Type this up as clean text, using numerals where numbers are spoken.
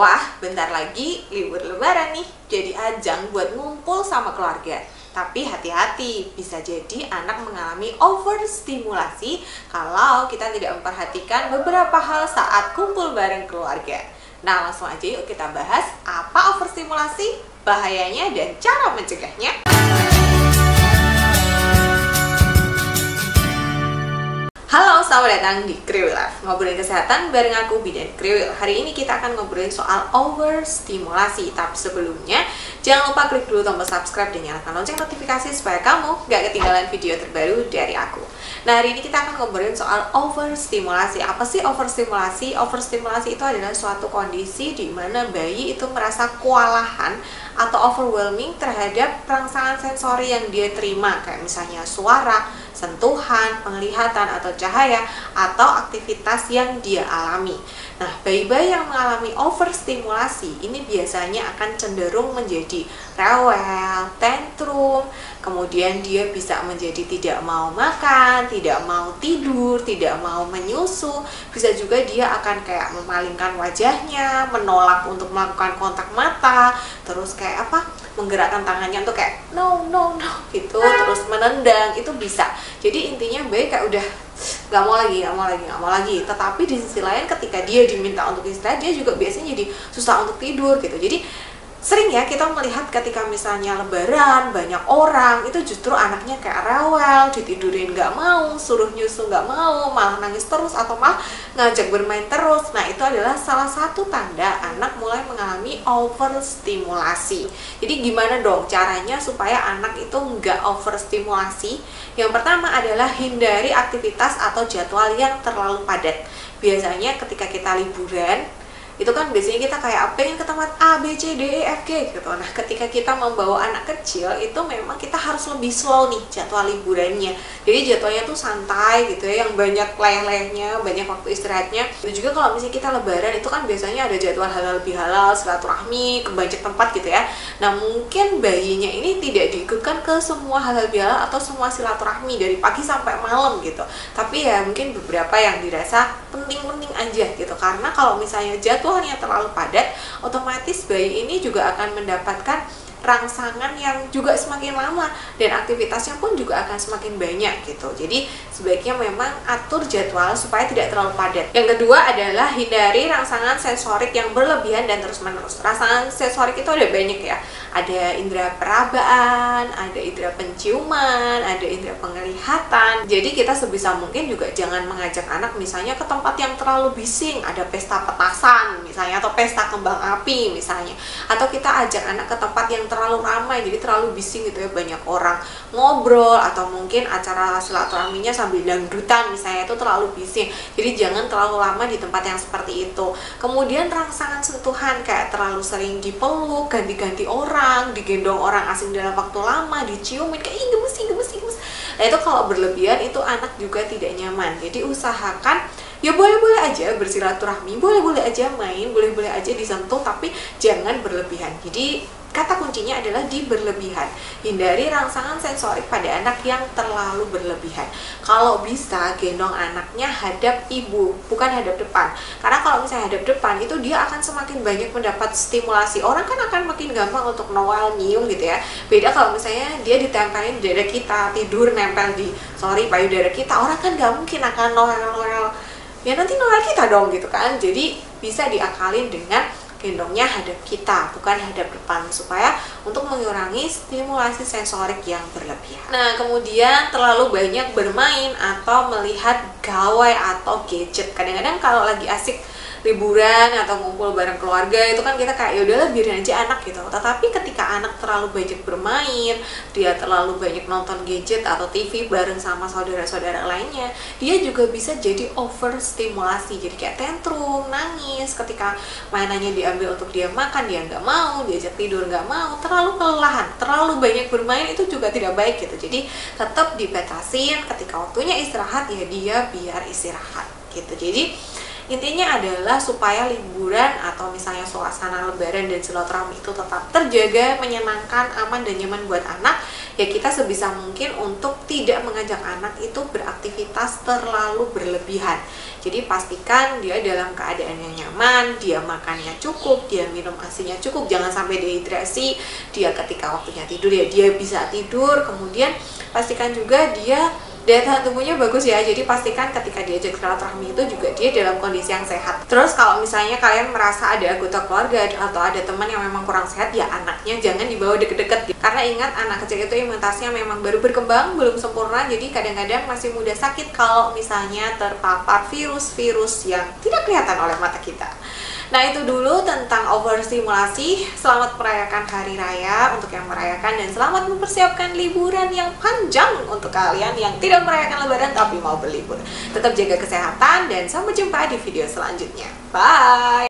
Wah, bentar lagi libur lebaran nih, jadi ajang buat ngumpul sama keluarga. Tapi hati-hati, bisa jadi anak mengalami overstimulasi kalau kita tidak memperhatikan beberapa hal saat kumpul bareng keluarga. Nah, langsung aja yuk kita bahas apa overstimulasi, bahayanya, dan cara mencegahnya. Halo, selamat datang di Kriwil Life. Ngobrolin kesehatan bareng aku, Bidan Kriwil. Hari ini kita akan ngobrolin soal overstimulasi. Tapi sebelumnya, jangan lupa klik dulu tombol subscribe dan nyalakan lonceng notifikasi supaya kamu gak ketinggalan video terbaru dari aku. Nah, hari ini kita akan ngobrolin soal overstimulasi. Apa sih overstimulasi? Overstimulasi itu adalah suatu kondisi di mana bayi itu merasa kewalahan atau overwhelming terhadap rangsangan sensori yang dia terima, kayak misalnya suara, sentuhan, penglihatan, atau cahaya, atau aktivitas yang dia alami. Nah, bayi-bayi yang mengalami overstimulasi ini biasanya akan cenderung menjadi rewel, tantrum, kemudian dia bisa menjadi tidak mau makan, tidak mau tidur, tidak mau menyusu, bisa juga dia akan kayak memalingkan wajahnya, menolak untuk melakukan kontak mata, terus kayak menggerakkan tangannya untuk kayak no gitu, terus menendang, itu bisa. Jadi intinya bayi kayak udah nggak mau lagi. Tetapi di sisi lain ketika dia diminta untuk istirahat, dia juga biasanya jadi susah untuk tidur gitu. Jadi sering ya kita melihat ketika misalnya lebaran banyak orang, itu justru anaknya kayak rewel, ditidurin nggak mau, suruh nyusu nggak mau, malah nangis terus atau malah ngajak bermain terus. Nah, itu adalah salah satu tanda anak mulai mengalami overstimulasi. Jadi gimana dong caranya supaya anak itu nggak overstimulasi? Yang pertama adalah hindari aktivitas atau jadwal yang terlalu padat. Biasanya ketika kita liburan, itu kan biasanya kita kayak pengen ke tempat A, B, C, D, E, F, G gitu. Nah, ketika kita membawa anak kecil, itu memang kita harus lebih slow nih jadwal liburannya. Jadi jadwalnya tuh santai gitu ya, yang banyak leleh-lelehnya, banyak waktu istirahatnya. Itu juga kalau misalnya kita lebaran, itu kan biasanya ada jadwal halal bihalal, silaturahmi, ke banyak tempat gitu ya. Nah, mungkin bayinya ini tidak diikutkan ke semua halal bihalal atau semua silaturahmi dari pagi sampai malam gitu. Tapi ya mungkin beberapa yang dirasa penting-penting aja gitu. Karena kalau misalnya jadwalnya terlalu padat, otomatis bayi ini juga akan mendapatkan rangsangan yang juga semakin lama dan aktivitasnya pun juga akan semakin banyak gitu. Jadi sebaiknya memang atur jadwal supaya tidak terlalu padat. Yang kedua adalah hindari rangsangan sensorik yang berlebihan dan terus-menerus. Rangsangan sensorik itu ada banyak ya. Ada indera perabaan, ada indera penciuman, ada indera penglihatan. Jadi kita sebisa mungkin juga jangan mengajak anak misalnya ke tempat yang terlalu bising, ada pesta petasan misalnya, atau pesta kembang api misalnya. Atau kita ajak anak ke tempat yang terlalu ramai, jadi terlalu bising gitu ya, banyak orang ngobrol, atau mungkin acara silaturahminya sambil dangdutan misalnya, itu terlalu bising. Jadi jangan terlalu lama di tempat yang seperti itu. Kemudian rangsangan sentuhan kayak terlalu sering dipeluk, ganti-ganti orang, digendong orang asing dalam waktu lama, diciumin kayak gemes. Nah, itu kalau berlebihan itu anak juga tidak nyaman. Jadi usahakan ya boleh-boleh aja bersilaturahmi, boleh-boleh aja main, boleh-boleh aja disentuh, tapi jangan berlebihan. Jadi kata kuncinya adalah di berlebihan. Hindari rangsangan sensorik pada anak yang terlalu berlebihan. Kalau bisa, gendong anaknya hadap ibu, bukan hadap depan. Karena kalau misalnya hadap depan, itu dia akan semakin banyak mendapat stimulasi. Orang kan akan makin gampang untuk noel, nyium gitu ya. Beda kalau misalnya dia ditempelin di dada kita, tidur nempel di payudara kita, orang kan gak mungkin akan noel. Ya nanti noel kita dong gitu kan. Jadi bisa diakalin dengan gendongnya hadap kita, bukan hadap depan, supaya untuk mengurangi stimulasi sensorik yang berlebihan. Nah, kemudian terlalu banyak bermain atau melihat gawai atau gadget. Kadang-kadang kalau lagi asik liburan atau ngumpul bareng keluarga, itu kan kita kayak yaudahlah biarin aja anak gitu. Tetapi ketika anak terlalu banyak bermain, dia terlalu banyak nonton gadget atau TV bareng sama saudara-saudara lainnya, dia juga bisa jadi overstimulasi. Jadi kayak tantrum, nangis ketika mainannya diambil untuk dia makan, dia nggak mau, diajak tidur nggak mau, terlalu kelelahan, terlalu banyak bermain, itu juga tidak baik gitu. Jadi tetap dibatasin, ketika waktunya istirahat ya dia biar istirahat gitu. Jadi intinya adalah supaya liburan atau misalnya suasana lebaran dan silaturahmi itu tetap terjaga, menyenangkan, aman dan nyaman buat anak. ya kita sebisa mungkin untuk tidak mengajak anak itu beraktivitas terlalu berlebihan. Jadi pastikan dia dalam keadaan yang nyaman, dia makannya cukup, dia minum ASI-nya cukup, jangan sampai dehidrasi. Dia ketika waktunya tidur ya dia bisa tidur. Kemudian pastikan juga dia daya tahan tubuhnya bagus ya, jadi pastikan ketika diajak silaturahmi itu juga dia dalam kondisi yang sehat. Terus kalau misalnya kalian merasa ada anggota keluarga atau ada teman yang memang kurang sehat, ya anaknya jangan dibawa deket-deket gitu. Karena ingat, anak kecil itu imunitasnya memang baru berkembang, belum sempurna, jadi kadang-kadang masih mudah sakit kalau misalnya terpapar virus-virus yang tidak kelihatan oleh mata kita. Nah, itu dulu tentang overstimulasi. Selamat merayakan hari raya untuk yang merayakan, dan selamat mempersiapkan liburan yang panjang untuk kalian yang tidak merayakan lebaran tapi mau berlibur. Tetap jaga kesehatan dan sampai jumpa di video selanjutnya. Bye!